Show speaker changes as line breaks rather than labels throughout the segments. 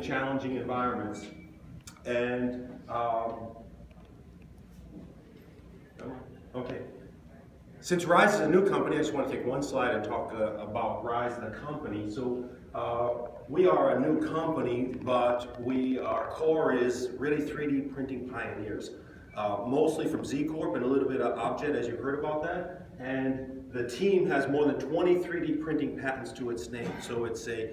challenging environments. And, okay. Since Rize is a new company, I just want to take one slide and talk about Rize, the company. So we are a new company, but our core is really 3D printing pioneers. Mostly from Z Corp and a little bit of Objet, as you heard about that. And the team has more than 20 3D printing patents to its name. So it's a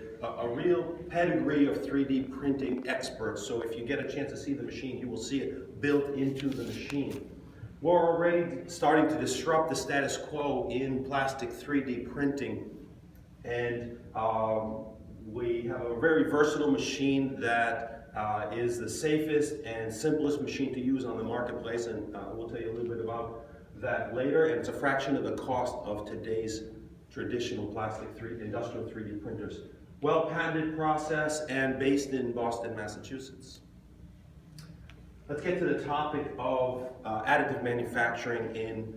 real pedigree of 3D printing experts. So if you get a chance to see the machine, you will see it built into the machine. We're already starting to disrupt the status quo in plastic 3D printing. And we have a very versatile machine that is the safest and simplest machine to use on the marketplace, and we'll tell you a little bit about that later. And it's a fraction of the cost of today's traditional industrial 3D printers. Well-patented process and based in Boston, Massachusetts. Let's get to the topic of additive manufacturing in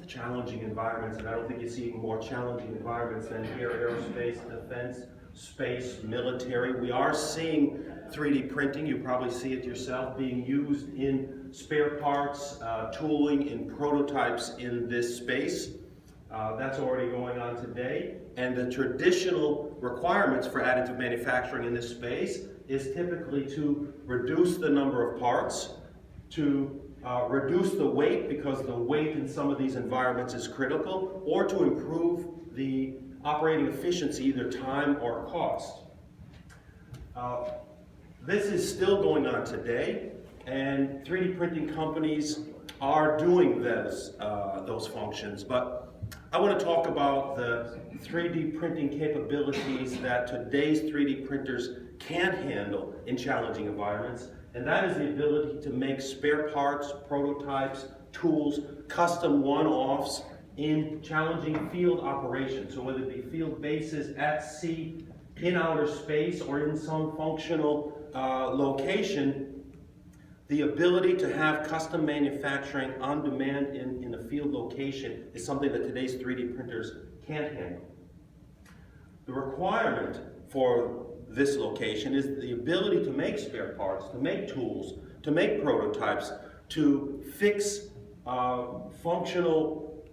challenging environments, and I don't think you see more challenging environments than here: aerospace, defense, space, military. We are seeing 3D printing, you probably see it yourself, being used in spare parts, tooling, in prototypes in this space. That's already going on today. And the traditional requirements for additive manufacturing in this space is typically to reduce the number of parts, to reduce the weight, because the weight in some of these environments is critical, or to improve the operating efficiency, either time or cost. This is still going on today, and 3D printing companies are doing those functions. But I want to talk about the 3D printing capabilities that today's 3D printers can handle in challenging environments, and that is the ability to make spare parts, prototypes, tools, custom one-offs in challenging field operations. So whether it be field bases at sea, in outer space, or in some functional location, the ability to have custom manufacturing on demand in a field location is something that today's 3D printers can't handle. The requirement for this location is the ability to make spare parts, to make tools, to make prototypes, to fix functional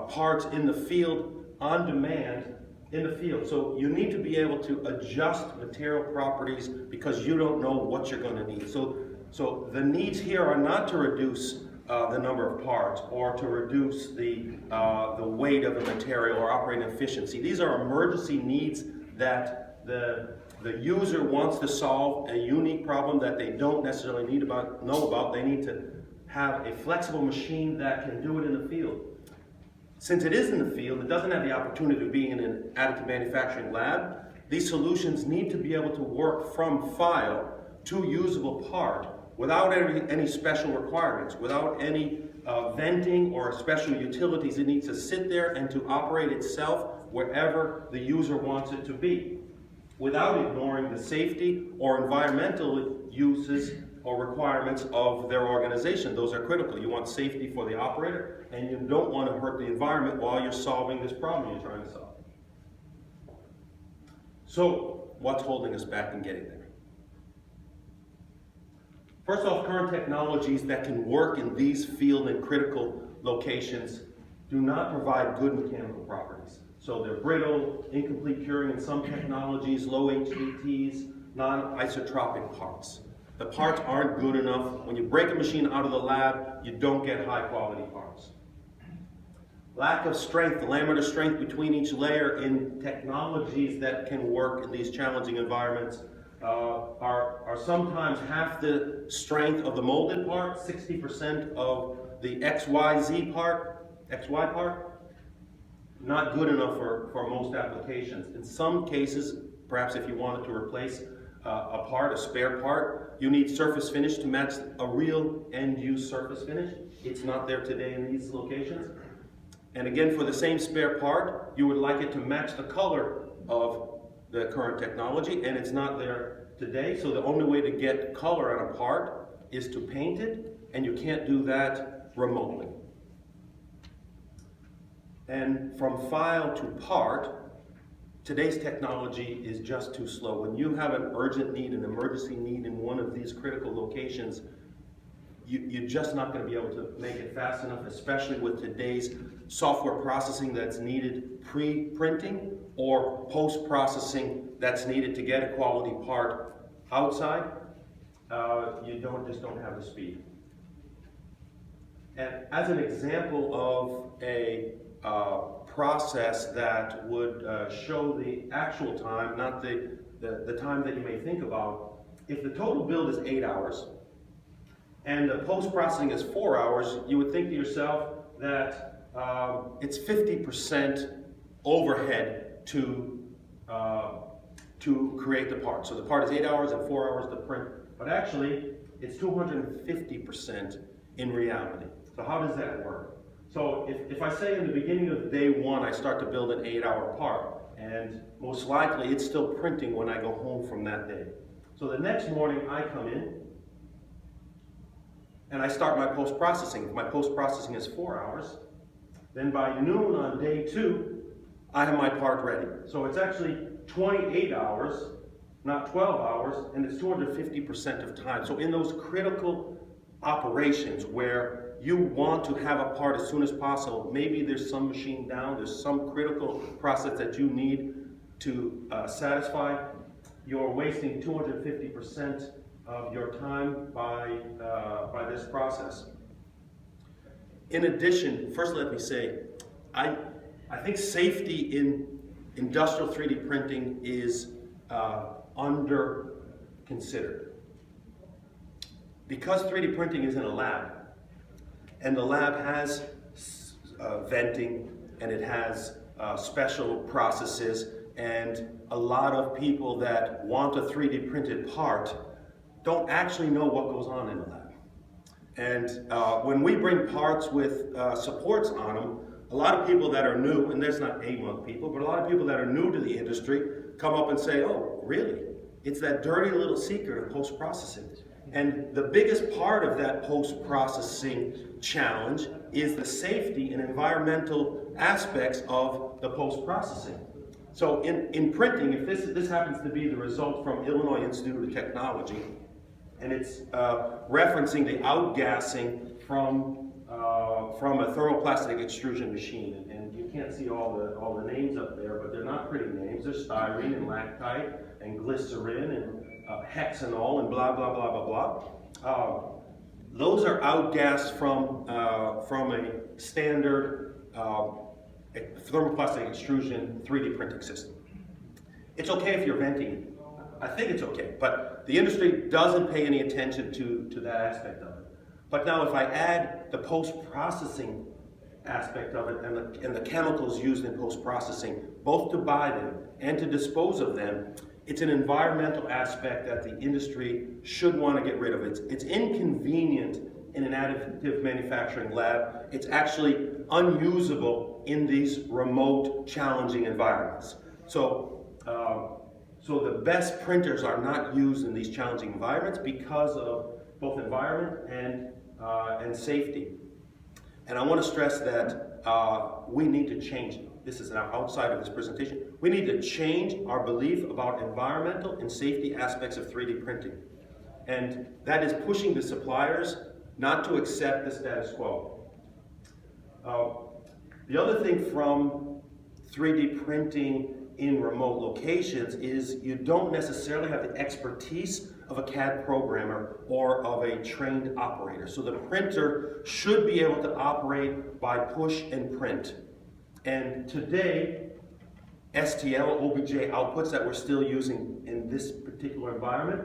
parts in the field on demand in the field. So you need to be able to adjust material properties because you don't know what you're going to need. So the needs here are not to reduce the number of parts or to reduce the weight of the material or operating efficiency. These are emergency needs that the user wants to solve a unique problem that they don't necessarily know about. They need to have a flexible machine that can do it in the field. Since it is in the field, it doesn't have the opportunity to be in an additive manufacturing lab. These solutions need to be able to work from file to usable part without any special requirements, without any venting or special utilities. It needs to sit there and to operate itself wherever the user wants it to be, without ignoring the safety or environmental uses or requirements of their organization. Those are critical. You want safety for the operator, and you don't want to hurt the environment while you're solving this problem you're trying to solve. So, what's holding us back in getting there? First off, current technologies that can work in these field and critical locations do not provide good mechanical properties. So they're brittle, incomplete curing in some technologies, low HDTs, non-isotropic parts. The parts aren't good enough. When you break a machine out of the lab, you don't get high quality parts. Lack of strength, the laminar strength between each layer in technologies that can work in these challenging environments are sometimes half the strength of the molded part, 60% of the XY part, not good enough for most applications. In some cases, perhaps if you wanted to replace a spare part, you need surface finish to match a real end-use surface finish. It's not there today in these locations. And again, for the same spare part, you would like it to match the color of the current technology, and it's not there today. So the only way to get color on a part is to paint it, and you can't do that remotely. And from file to part, today's technology is just too slow. When you have an urgent need, an emergency need in one of these critical locations, you're just not going to be able to make it fast enough, especially with today's software processing that's needed pre-printing or post-processing that's needed to get a quality part outside. You just don't have the speed. And as an example of a process that would show the actual time, not the time that you may think about, if the total build is 8 hours and the post-processing is 4 hours, you would think to yourself that it's 50% overhead to create the part. So the part is 8 hours and 4 hours to print, but actually it's 250% in reality. So how does that work? So if I say in the beginning of day one I start to build an 8-hour part, and most likely it's still printing when I go home from that day. So the next morning I come in and I start my post-processing. If my post-processing is 4 hours, then by noon on day 2, I have my part ready. So it's actually 28 hours, not 12 hours, and it's 250% of time. So in those critical operations where you want to have a part as soon as possible, maybe there's some machine down, there's some critical process that you need to satisfy, you're wasting 250% of your time by this process. In addition, first let me say, I think safety in industrial 3D printing is under considered. Because 3D printing is in a lab, and the lab has venting, and it has special processes, and a lot of people that want a 3D printed part don't actually know what goes on in the lab. And when we bring parts with supports on them, a lot of people that are new, and there's not among people, but a lot of people that are new to the industry come up and say, oh, really? It's that dirty little secret of post-processing. And the biggest part of that post-processing challenge is the safety and environmental aspects of the post-processing. So in printing, if this happens to be the result from Illinois Institute of Technology, and it's referencing the outgassing from a thermoplastic extrusion machine, and you can't see all the names up there, but they're not pretty names. There's styrene and lactite and glycerin and hexanol and blah blah blah blah blah. Those are outgassed from a standard thermoplastic extrusion 3D printing system. It's okay if you're venting. I think it's okay, but the industry doesn't pay any attention to that aspect of it. But now if I add the post-processing aspect of it and the chemicals used in post-processing, both to buy them and to dispose of them, it's an environmental aspect that the industry should want to get rid of. It's inconvenient in an additive manufacturing lab. It's actually unusable in these remote, challenging environments. So the best printers are not used in these challenging environments because of both environment and safety. And I want to stress that we need to change it. This is outside of this presentation. We need to change our belief about environmental and safety aspects of 3D printing. And that is pushing the suppliers not to accept the status quo. The other thing from 3D printing in remote locations is you don't necessarily have the expertise of a CAD programmer or of a trained operator. So the printer should be able to operate by push and print. And today, STL, OBJ outputs that we're still using in this particular environment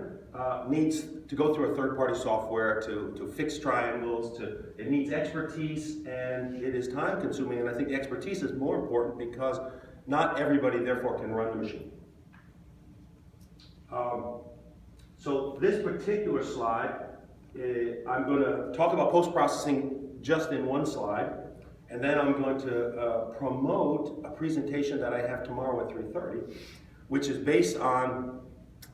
needs to go through a third-party software to fix triangles, it needs expertise, and it is time-consuming, and I think the expertise is more important because not everybody, therefore, can run the machine. So this particular slide, I'm going to talk about post-processing just in one slide, and then I'm going to promote a presentation that I have tomorrow at 3:30, which is based on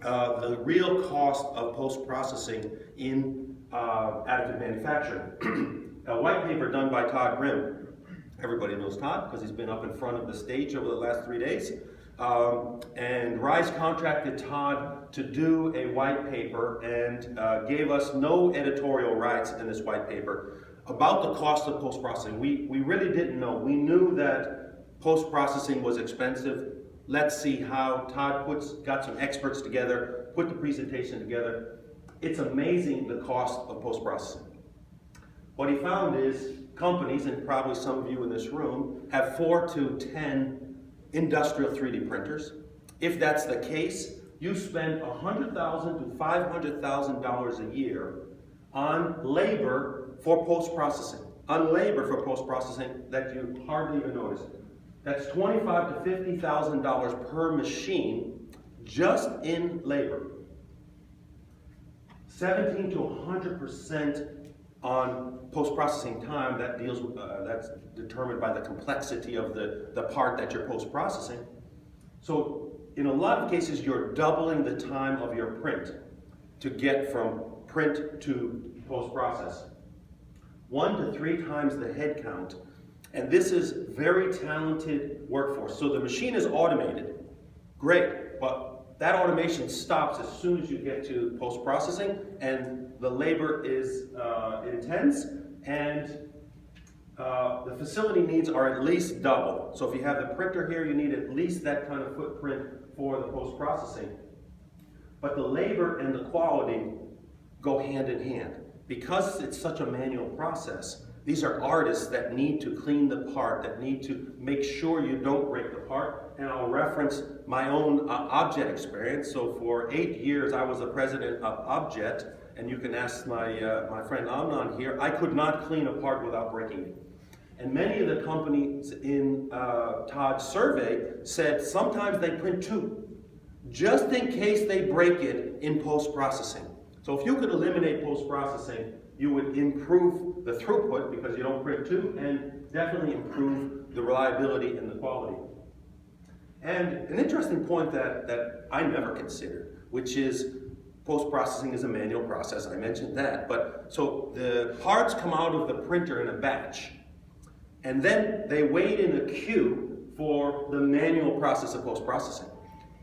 the real cost of post-processing in additive manufacturing. A white paper done by Todd Grimm. Everybody knows Todd because he's been up in front of the stage over the last 3 days. And Rize contracted Todd to do a white paper and gave us no editorial rights in this white paper about the cost of post-processing. We really didn't know. We knew that post-processing was expensive. Let's see how Todd got some experts together, put the presentation together. It's amazing the cost of post-processing. What he found is companies, and probably some of you in this room, have 4 to 10 industrial 3D printers. If that's the case, you spend $100,000 to $500,000 a year on labor for post-processing. On labor for post-processing that you hardly even notice. That's $25,000 to $50,000 per machine just in labor. 17 to 100% on post-processing time. That deals with, that's determined by the complexity of the part that you're post-processing. So in a lot of cases, you're doubling the time of your print to get from print to post-process. 1 to 3 times the head count. And this is very talented workforce. So the machine is automated, great, but that automation stops as soon as you get to post-processing, and the labor is intense, and the facility needs are at least double. So if you have the printer here, you need at least that kind of footprint for the post-processing. But the labor and the quality go hand in hand. Because it's such a manual process, these are artists that need to clean the part, that need to make sure you don't break the part. And I'll reference my own Objet experience. So for 8 years, I was the president of Objet, and you can ask my friend Amnon here. I could not clean a part without breaking it. And many of the companies in Todd's survey said sometimes they print 2, just in case they break it in post-processing. So if you could eliminate post-processing, you would improve the throughput because you don't print 2, and definitely improve the reliability and the quality. And an interesting point that I never considered, which is post-processing is a manual process. I mentioned that. But so the parts come out of the printer in a batch, and then they wait in a queue for the manual process of post-processing.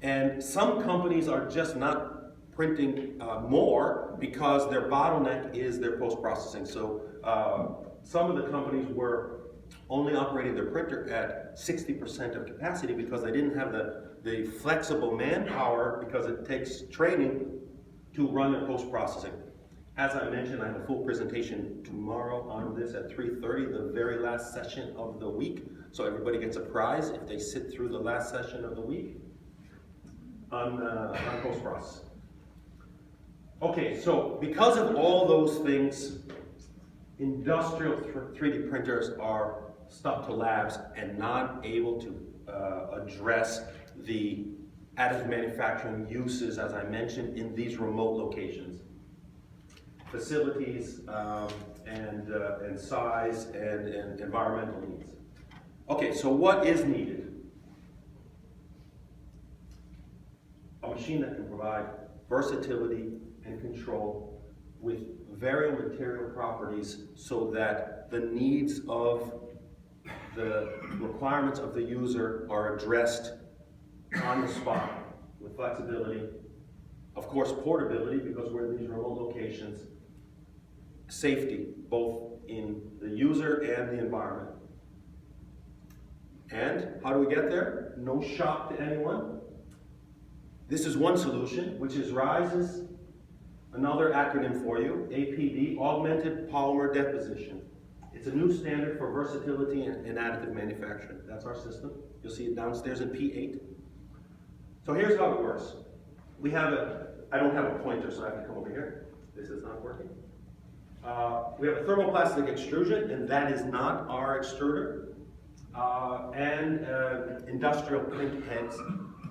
And some companies are just not printing more because their bottleneck is their post-processing. So some of the companies were only operating their printer at 60% of capacity because they didn't have the flexible manpower, because it takes training to run their post-processing. As I mentioned, I have a full presentation tomorrow on this at 3:30, the very last session of the week. So everybody gets a prize if they sit through the last session of the week on post-processing. Okay, so because of all those things, industrial 3D printers are stuck to labs and not able to address the additive manufacturing uses, as I mentioned, in these remote locations. Facilities and size and environmental needs. Okay, so what is needed? A machine that can provide versatility and control with variable material properties so that the needs of the requirements of the user are addressed on the spot with flexibility. Of course, portability, because we're in these remote locations. Safety, both in the user and the environment. And how do we get there? No shock to anyone. This is one solution, which is Rize's, another acronym for you, APD, Augmented Polymer Deposition. It's a new standard for versatility in additive manufacturing. That's our system. You'll see it downstairs in P8. So here's how it works. We have I don't have a pointer, so I have to come over here. This is not working. We have a thermoplastic extrusion, and that is not our extruder, and industrial print heads,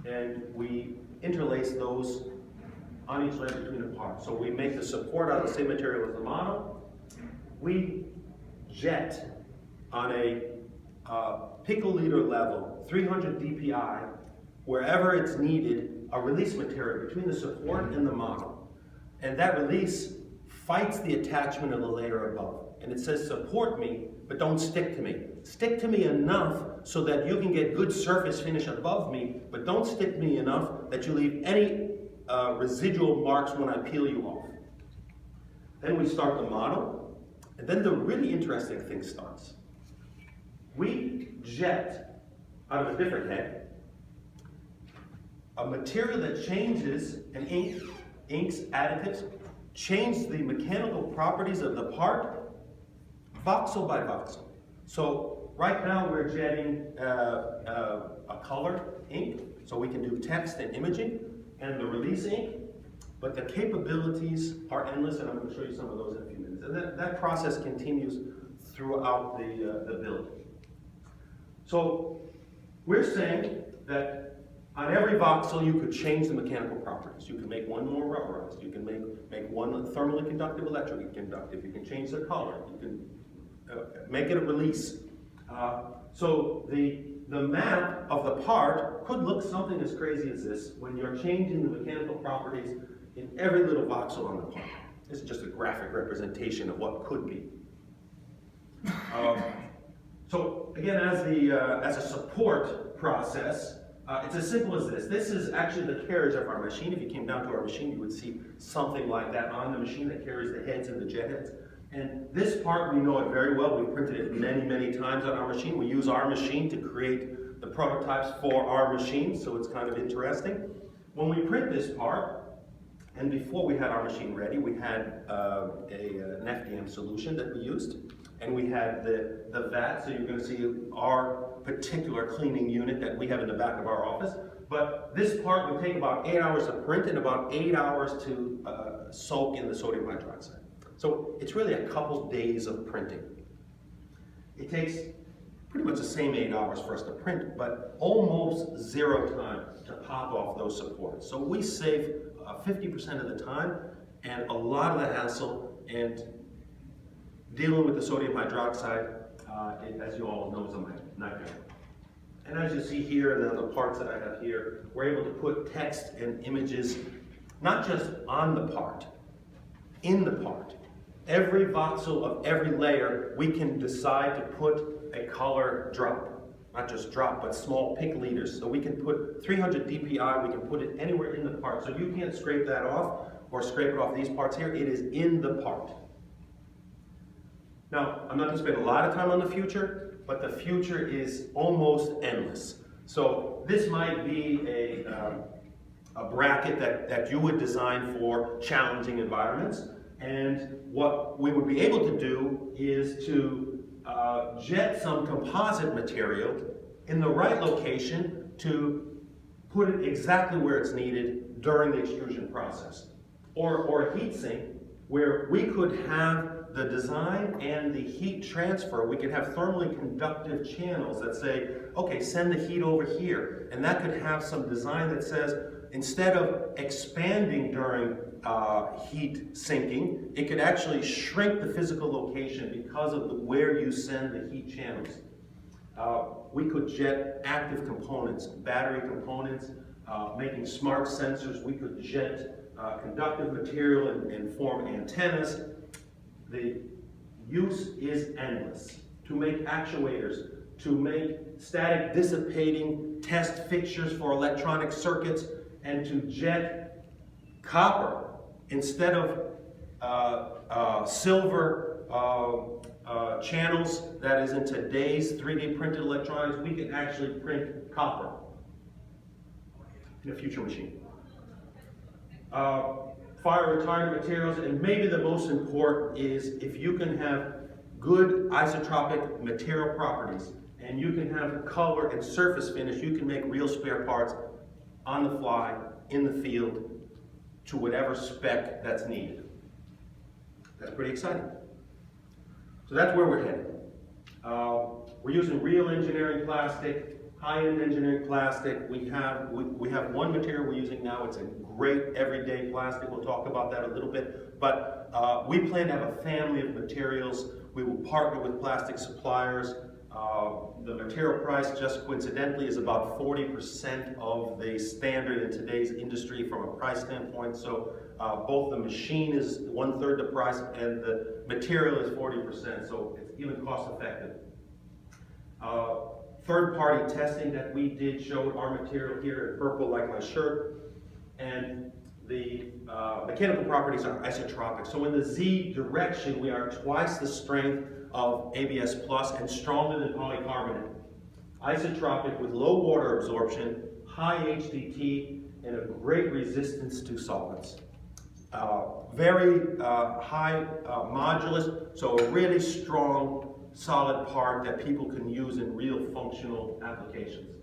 and we interlace those on each layer between the parts. So we make the support out of the same material as the model. We jet on a picoliter level, 300 dpi, wherever it's needed, a release material between the support and the model. And that release fights the attachment of the layer above. and it says support me, but don't stick to me. Stick to me enough so that you can get good surface finish above me, but don't stick me enough that you leave any residual marks when I peel you off. Then we start the model, and then the really interesting thing starts. We jet out of a different head a material that changes, an inks, additives, change the mechanical properties of the part, voxel by voxel. So right now we're jetting a color ink, so we can do text and imaging, and the release ink, but the capabilities are endless, and I'm going to show you some of those in a few minutes. And that process continues throughout the build. So we're saying that on every voxel you could change the mechanical properties. You can make one more rubberized, you can make one thermally conductive, electrically conductive, you can change the color, you can make it a release. So the map of the part could look something as crazy as this when you're changing the mechanical properties in every little voxel on the part. This is just a graphic representation of what could be. So again, as a support process, it's as simple as this. This is actually the carriage of our machine. If you came down to our machine, you would see something like that on the machine that carries the heads and the jet heads. And this part, we know it very well. We've printed it many, many times on our machine. We use our machine to create the prototypes for our machine, so it's kind of interesting. When we print this part, and before we had our machine ready, we had an FDM solution that we used, and we had the vat, so you're going to see our particular cleaning unit that we have in the back of our office. But this part would take about 8 hours to print and about 8 hours to soak in the sodium hydroxide. So it's really a couple days of printing. It takes pretty much the same 8 hours for us to print, but almost zero time to pop off those supports. So we save 50% of the time and a lot of the hassle, and dealing with the sodium hydroxide, as you all know, is a nightmare. And as you see here, and then the parts that I have here, we're able to put text and images, not just on the part, in the part. Every voxel of every layer, we can decide to put a color drop. Not just drop, but small pick leaders. So we can put 300 dpi, we can put it anywhere in the part. So you can't scrape that off or scrape it off these parts here. It is in the part. Now, I'm not going to spend a lot of time on the future, but the future is almost endless. So this might be a bracket that you would design for challenging environments. And what we would be able to do is to jet some composite material in the right location to put it exactly where it's needed during the extrusion process. Or a heat sink where we could have the design and the heat transfer. We could have thermally conductive channels that say, okay, send the heat over here. And that could have some design that says, instead of expanding during heat sinking, it could actually shrink the physical location because of where you send the heat channels. We could jet active components, battery components, making smart sensors. We could jet conductive material and form antennas. The use is endless. To make actuators, to make static dissipating test fixtures for electronic circuits, and to jet copper instead of silver channels that is in today's 3D printed electronics. We can actually print copper in a future machine. Fire retardant materials, and maybe the most important is if you can have good isotropic material properties and you can have color and surface finish, you can make real spare parts on the fly, in the field, to whatever spec that's needed. That's pretty exciting. So that's where we're headed. We're using real engineering plastic, high-end engineering plastic. We have one material we're using now. It's a great everyday plastic. We'll talk about that a little bit. But we plan to have a family of materials. We will partner with plastic suppliers. The material price, just coincidentally, is about 40% of the standard in today's industry from a price standpoint. So both the machine is 1/3 the price and the material is 40%, so it's even cost effective. Third-party testing that we did showed our material here in purple, like my shirt, and the mechanical properties are isotropic. So in the Z direction, we are twice the strength of ABS Plus and stronger than polycarbonate. Isotropic with low water absorption, high HDT, and a great resistance to solvents. Very high modulus, so a really strong, solid part that people can use in real functional applications.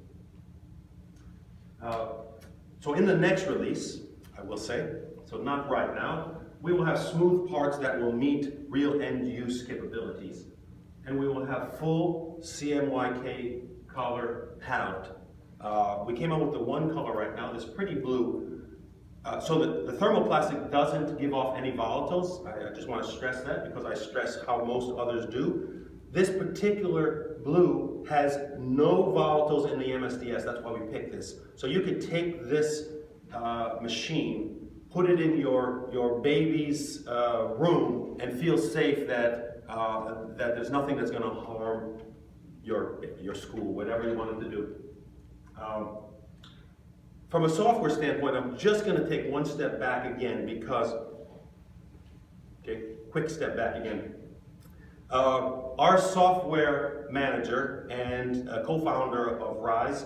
So in the next release, I will say, so not right now, we will have smooth parts that will meet real end-use capabilities. And we will have full CMYK color palette. We came out with the one color right now, this pretty blue. So the thermoplastic doesn't give off any volatiles. I just want to stress that because I stress how most others do. This particular blue has no volatiles in the MSDS, that's why we picked this. So you could take this machine, put it in your baby's room and feel safe that, that there's nothing that's going to harm your school, whatever you want it to do. From a software standpoint, I'm just going to take one step back again because, okay, quick step back again. Our software manager and co-founder of Rize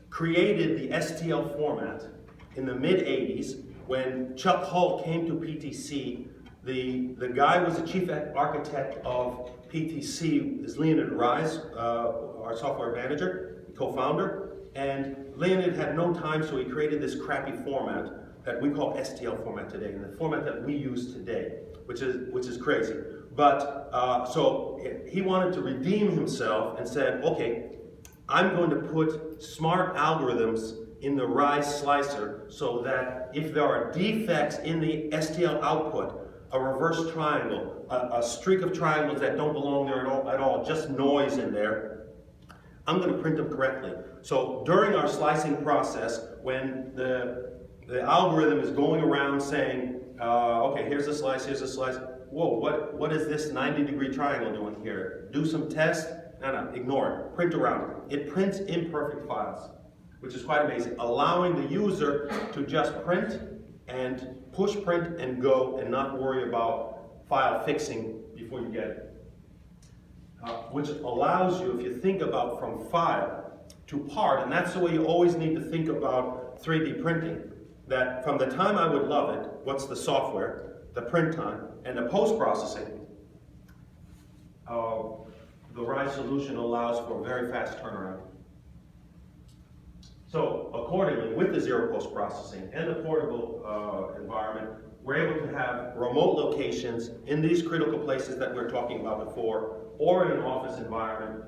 created the STL format in the mid-'80s when Chuck Hull came to PTC. The guy was the chief architect of PTC, is Leonid Rize, our software manager, co-founder, and Leonid had no time, so he created this crappy format that we call STL format today, and the format that we use today, which is crazy. But so he wanted to redeem himself and said, okay, I'm going to put smart algorithms in the Rize slicer so that if there are defects in the STL output, a reverse triangle, a streak of triangles that don't belong there at all, just noise in there, I'm going to print them correctly. So during our slicing process, when the algorithm is going around saying, okay, here's a slice, whoa, what is this 90-degree triangle doing here? Do some tests? No, ignore it. Print around it. It prints imperfect files, which is quite amazing, allowing the user to just print and push print and go and not worry about file fixing before you get it. Which allows you, if you think about from file to part, and that's the way you always need to think about 3D printing, that from the time I would love it, what's the software, the print time, and the post-processing, the Rize solution allows for a very fast turnaround. So accordingly, with the zero post-processing and the portable environment, we're able to have remote locations in these critical places that we were talking about before, or in an office environment,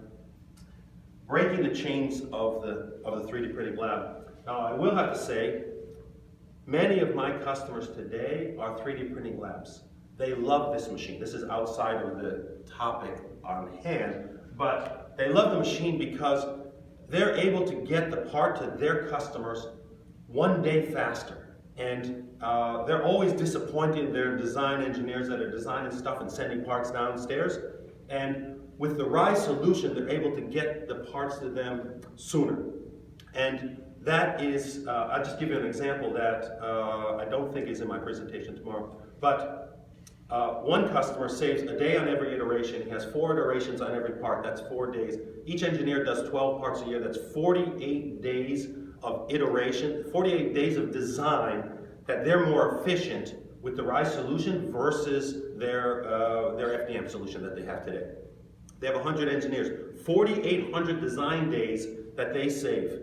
breaking the chains of the 3D printing lab. Now, I will have to say, many of my customers today are 3D printing labs. They love this machine. This is outside of the topic on hand, but they love the machine because they're able to get the part to their customers one day faster. And they're always disappointed in their design engineers that are designing stuff and sending parts downstairs. And with the Rize solution, they're able to get the parts to them sooner. And that is, I'll just give you an example that I don't think is in my presentation tomorrow. But one customer saves a day on every iteration. He has 4 iterations on every part. That's 4 days. Each engineer does 12 parts a year. That's 48 days of iteration, 48 days of design that they're more efficient with the Rize solution versus their FDM solution that they have today. They have 100 engineers, 4,800 design days that they save.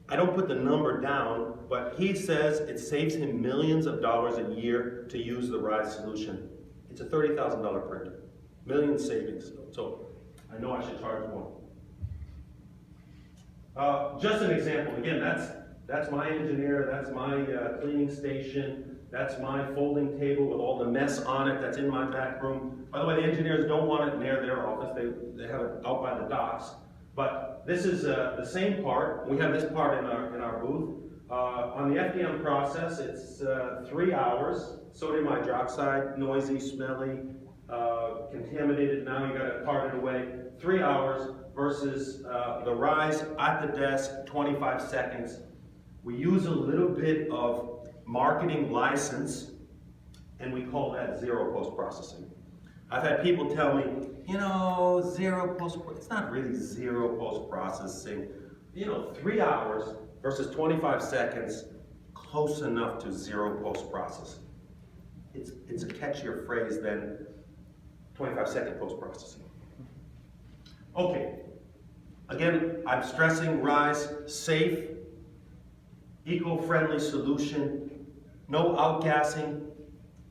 I don't put the number down, but he says it saves him millions of dollars a year to use the Rize solution. It's a $30,000 printer, million savings. So I know I should charge more. Just an example, again, that's my engineer, that's my cleaning station, that's my folding table with all the mess on it that's in my back room. By the way, the engineers don't want it near their office, they have it out by the docks. But this is the same part. We have this part in our booth. On the FDM process, it's 3 hours. Sodium hydroxide, noisy, smelly, contaminated. Now you got to cart it away. 3 hours versus the Rize at the desk, 25 seconds. We use a little bit of marketing license, and we call that zero post-processing. I've had people tell me, zero it's not really zero post-processing. 3 hours versus 25 seconds, close enough to zero post-processing. It's a catchier phrase than 25-second post-processing. Okay, again, I'm stressing Rize, safe, eco-friendly solution, no outgassing,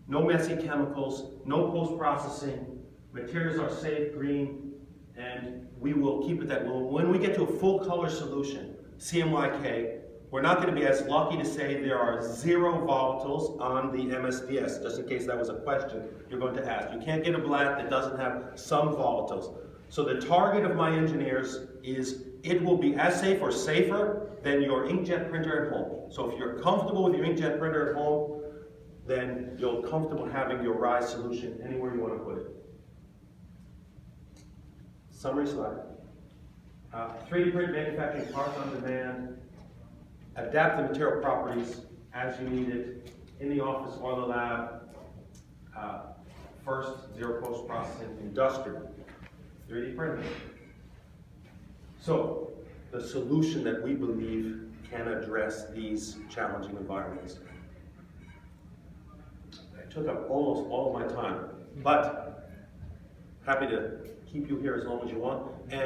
no messy chemicals, no post-processing, materials are safe, green, and we will keep it that way. When we get to a full color solution, CMYK, we're not going to be as lucky to say there are 0 volatiles on the MSDS, just in case that was a question you're going to ask. You can't get a blat that doesn't have some volatiles. So the target of my engineers is it will be as safe or safer than your inkjet printer at home. So if you're comfortable with your inkjet printer at home, then you're comfortable having your Rize solution anywhere you want to put it. Summary slide. 3D print manufacturing parts on demand. Adapt the material properties as you need it in the office or the lab. First, zero post-processing, industrial, 3D printing. So, the solution that we believe can address these challenging environments. I took up almost all of my time, but happy to keep you here as long as you want. And